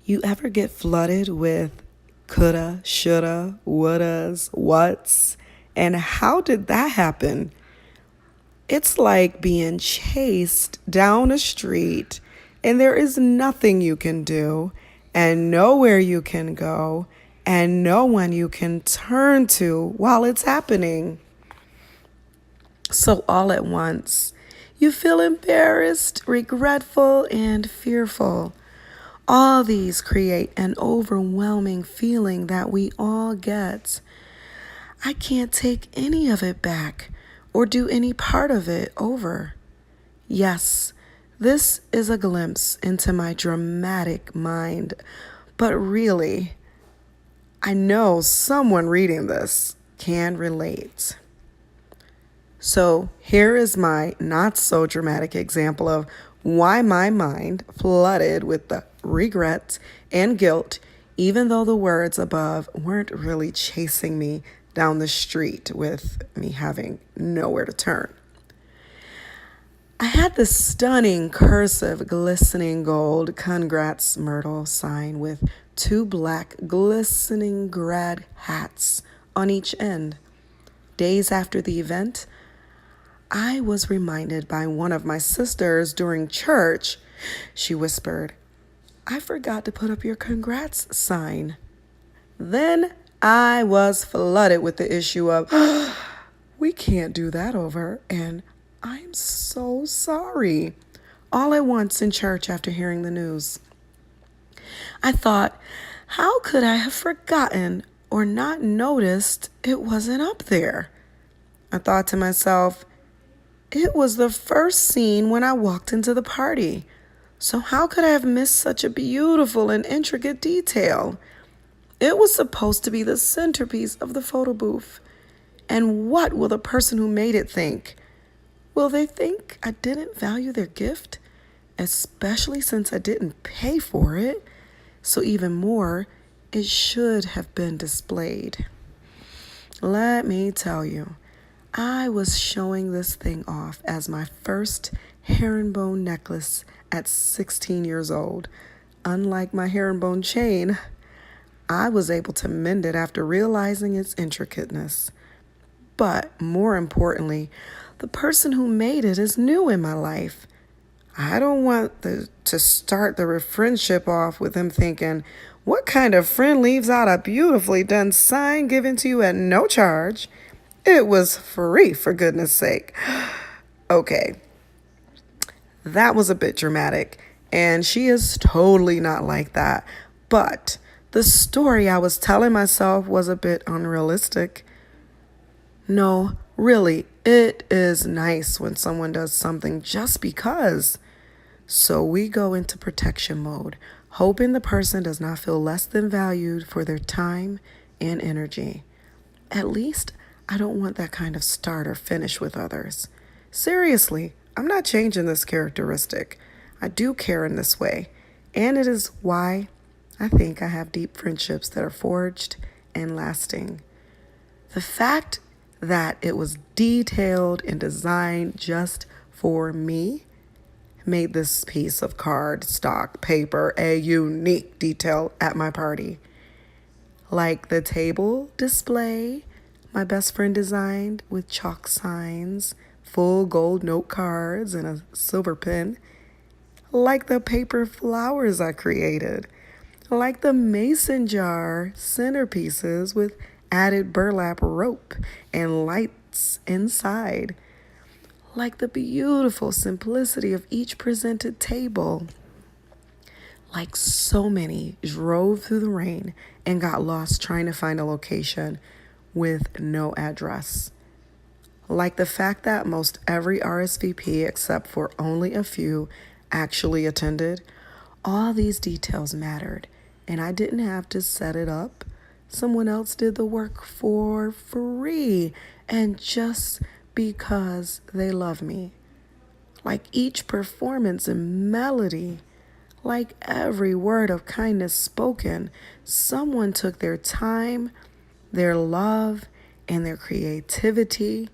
You ever get flooded with coulda, shoulda, wouldas, whats? And how did that happen? It's like being chased down a street and there is nothing you can do and nowhere you can go and no one you can turn to while it's happening. So all at once, you feel embarrassed, regretful, and fearful. All these create an overwhelming feeling that we all get. I can't take any of it back or do any part of it over. Yes, this is a glimpse into my dramatic mind, but really, I know someone reading this can relate. So here is my not so dramatic example of why my mind flooded with the regret and guilt, even though the words above weren't really chasing me down the street with me having nowhere to turn. I had this stunning cursive glistening gold congrats Myrtle sign with two black glistening grad hats on each end. Days after the event, I was reminded by one of my sisters during church. She whispered, "I forgot to put up your congrats sign." Then I was flooded with the issue of, we can't do that over, and I'm so sorry. All at once in church after hearing the news. I thought, how could I have forgotten or not noticed it wasn't up there? I thought to myself, it was the first scene when I walked into the party. So how could I have missed such a beautiful and intricate detail? It was supposed to be the centerpiece of the photo booth. And what will the person who made it think? Will they think I didn't value their gift? Especially since I didn't pay for it. So even more, it should have been displayed. Let me tell you, I was showing this thing off as my first herringbone necklace at 16 years old. Unlike my herringbone chain, I was able to mend it after realizing its intricateness. But more importantly, the person who made it is new in my life. I don't want to start the friendship off with him thinking, what kind of friend leaves out a beautifully done sign given to you at no charge? It was free, for goodness sake. Okay, that was a bit dramatic, and she is totally not like that. But the story I was telling myself was a bit unrealistic. No, really, it is nice when someone does something just because. So we go into protection mode, hoping the person does not feel less than valued for their time and energy. At least I don't want that kind of start or finish with others. Seriously, I'm not changing this characteristic. I do care in this way, and it is why I think I have deep friendships that are forged and lasting. The fact that it was detailed and designed just for me made this piece of cardstock paper a unique detail at my party. Like the table display my best friend designed with chalk signs, full gold note cards, and a silver pen. Like the paper flowers I created. Like the mason jar centerpieces with added burlap rope and lights inside. Like the beautiful simplicity of each presented table. Like so many drove through the rain and got lost trying to find a location with no address. Like the fact that most every RSVP, except for only a few, actually attended. All these details mattered, and I didn't have to set it up. Someone else did the work for free, and just because they love me. Like each performance and melody, like every word of kindness spoken, someone took their time, their love, and their creativity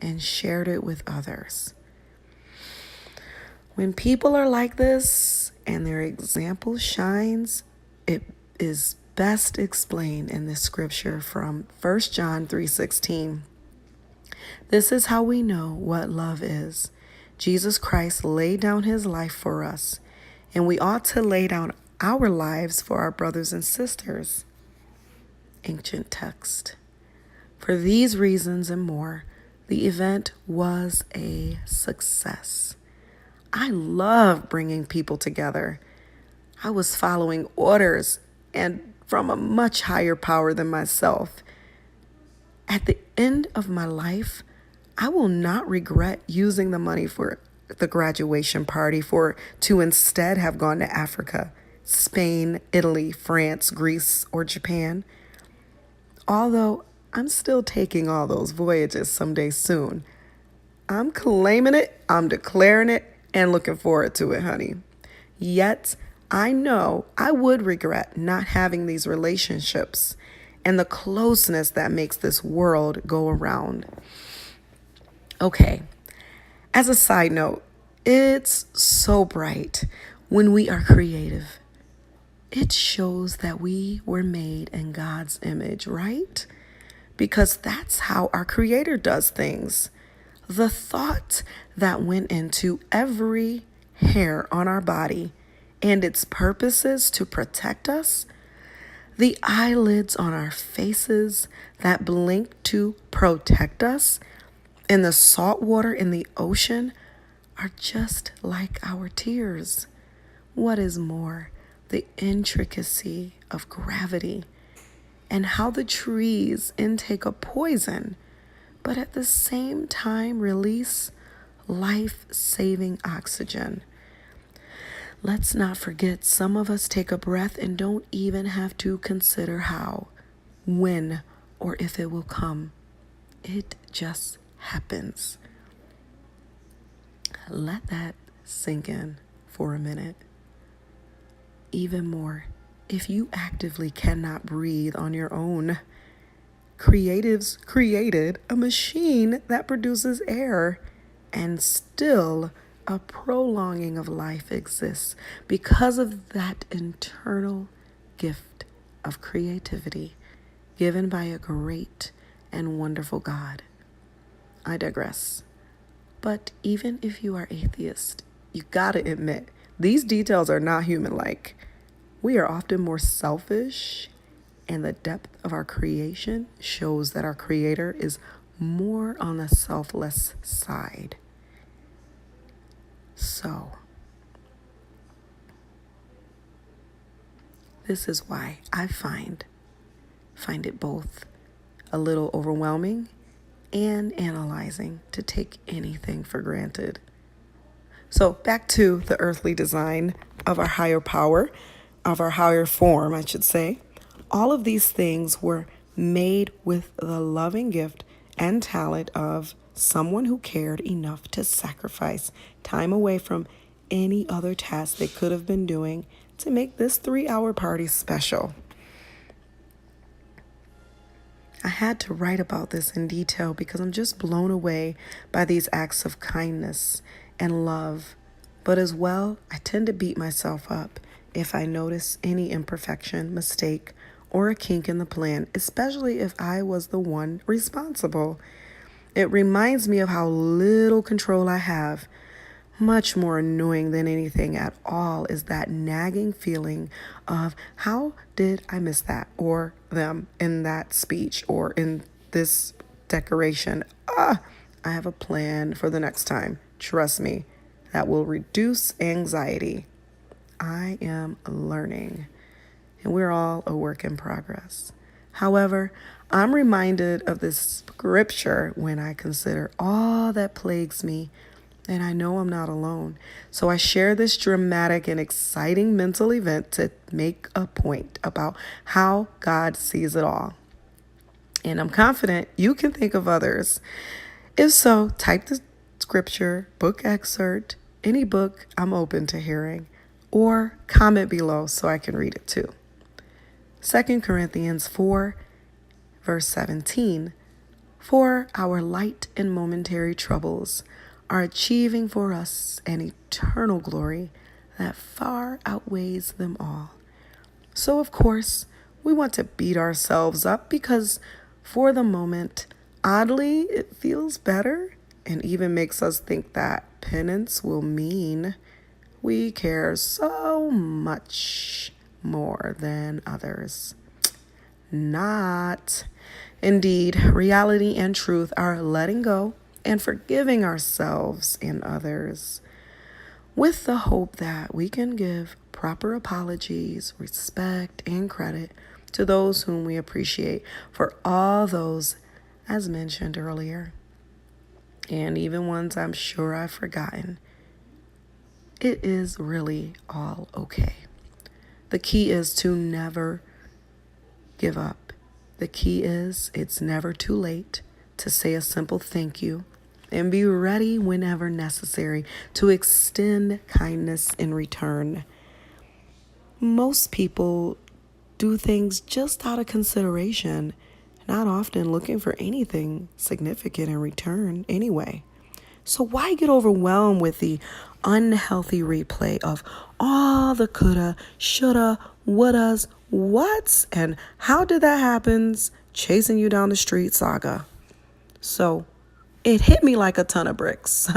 and shared it with others. When people are like this and their example shines, it is best explained in this scripture from 1 John 3:16. This is how we know what love is. Jesus Christ laid down his life for us, and we ought to lay down our lives for our brothers and sisters. Ancient text. For these reasons and more, the event was a success. I love bringing people together. I was following orders and from a much higher power than myself. At the end of my life, I will not regret using the money for the graduation party to instead have gone to Africa, Spain, Italy, France, Greece, or Japan. Although I'm still taking all those voyages someday soon. I'm claiming it, I'm declaring it, and looking forward to it, honey. Yet, I know I would regret not having these relationships and the closeness that makes this world go around. Okay, as a side note, it's so bright when we are creative. It shows that we were made in God's image, right? Because that's how our Creator does things. The thought that went into every hair on our body and its purposes to protect us, the eyelids on our faces that blink to protect us, and the salt water in the ocean are just like our tears. What is more, the intricacy of gravity and how the trees intake a poison, but at the same time release life-saving oxygen. Let's not forget, some of us take a breath and don't even have to consider how, when, or if it will come. It just happens. Let that sink in for a minute. Even more, if you actively cannot breathe on your own, creatives created a machine that produces air, and still a prolonging of life exists because of that internal gift of creativity given by a great and wonderful God. I digress. But even if you are atheist, you gotta admit, these details are not human-like. We are often more selfish, and the depth of our creation shows that our Creator is more on the selfless side. So, this is why I find it both a little overwhelming and analyzing to take anything for granted. So back to the earthly design of our higher power, of our higher form, I should say. All of these things were made with the loving gift and talent of someone who cared enough to sacrifice time away from any other task they could have been doing to make this 3-hour party special. I had to write about this in detail because I'm just blown away by these acts of kindness and love. But as well, I tend to beat myself up if I notice any imperfection, mistake, or a kink in the plan, especially if I was the one responsible. It reminds me of how little control I have. Much more annoying than anything at all is that nagging feeling of how did I miss that or them in that speech or in this decoration. I have a plan for the next time. Trust me, that will reduce anxiety. I am learning, and we're all a work in progress. However, I'm reminded of this scripture when I consider all that plagues me, and I know I'm not alone. So I share this dramatic and exciting mental event to make a point about how God sees it all. And I'm confident you can think of others. If so, type the scripture, book excerpt, any book I'm open to hearing, or comment below so I can read it too. 2 Corinthians 4, verse 17. For our light and momentary troubles are achieving for us an eternal glory that far outweighs them all. So, of course, we want to beat ourselves up because for the moment, oddly, it feels better and even makes us think that penance will mean we care so much more than others. Not. Indeed, reality and truth are letting go and forgiving ourselves and others with the hope that we can give proper apologies, respect, and credit to those whom we appreciate for all those, as mentioned earlier, and even ones I'm sure I've forgotten. It is really all okay. The key is to never give up. The key is it's never too late to say a simple thank you and be ready whenever necessary to extend kindness in return. Most people do things just out of consideration, not often looking for anything significant in return anyway. So why get overwhelmed with the unhealthy replay of all the coulda, shoulda, wouldas, whats, and how did that happens chasing you down the street saga? So it hit me like a ton of bricks.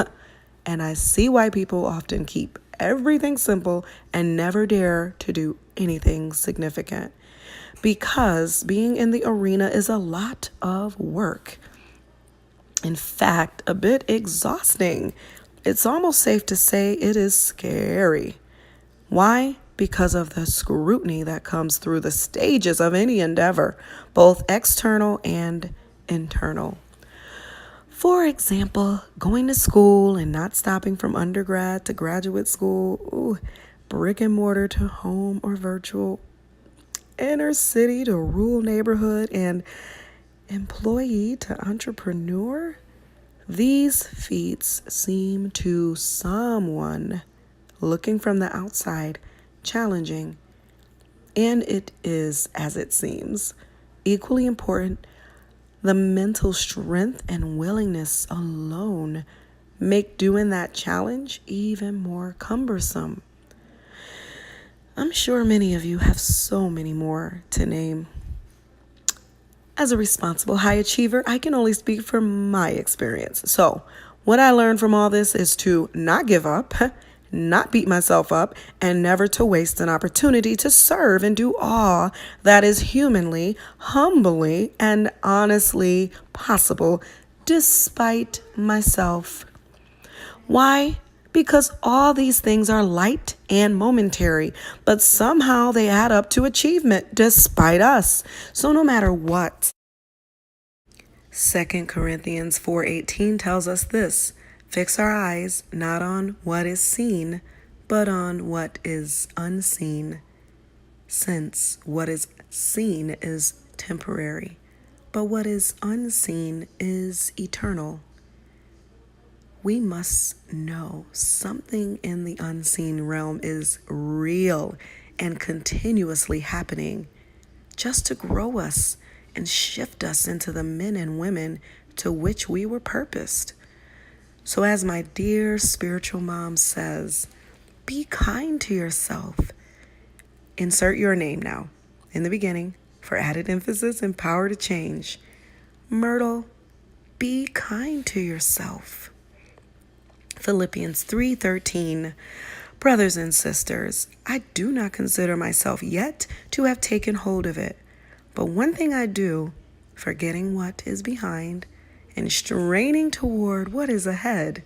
And I see why people often keep everything simple and never dare to do anything significant. Because being in the arena is a lot of work. In fact, a bit exhausting. It's almost safe to say it is scary. Why? Because of the scrutiny that comes through the stages of any endeavor, both external and internal. For example, going to school and not stopping from undergrad to graduate school, brick and mortar to home or virtual, inner city to rural neighborhood, and employee to entrepreneur. These feats seem to someone looking from the outside challenging, and it is as it seems. Equally important, the mental strength and willingness alone make doing that challenge even more cumbersome. I'm sure many of you have so many more to name. As a responsible high achiever, I can only speak from my experience. So, what I learned from all this is to not give up, not beat myself up, and never to waste an opportunity to serve and do all that is humanly, humbly, and honestly possible despite myself. Why? Because all these things are light and momentary, but somehow they add up to achievement despite us. So no matter what. 2 Corinthians 4:18 tells us this: fix our eyes not on what is seen, but on what is unseen. Since what is seen is temporary, but what is unseen is eternal. We must know something in the unseen realm is real and continuously happening just to grow us and shift us into the men and women to which we were purposed. So as my dear spiritual mom says, be kind to yourself. Insert your name now in the beginning for added emphasis and power to change. Myrtle, be kind to yourself. Philippians 3:13. Brothers and sisters, I do not consider myself yet to have taken hold of it. But one thing I do, forgetting what is behind and straining toward what is ahead,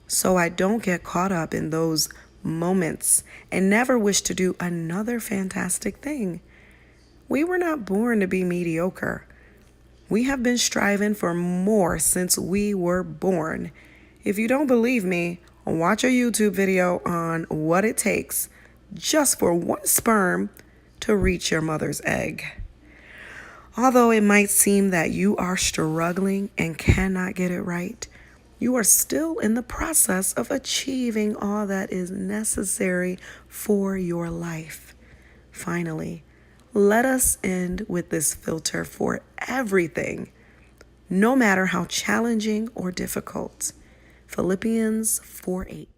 so I don't get caught up in those moments and never wish to do another fantastic thing. We were not born to be mediocre. We have been striving for more since we were born. If you don't believe me, watch a YouTube video on what it takes just for one sperm to reach your mother's egg. Although it might seem that you are struggling and cannot get it right, you are still in the process of achieving all that is necessary for your life. Finally, let us end with this filter for everything, no matter how challenging or difficult. Philippians 4:8.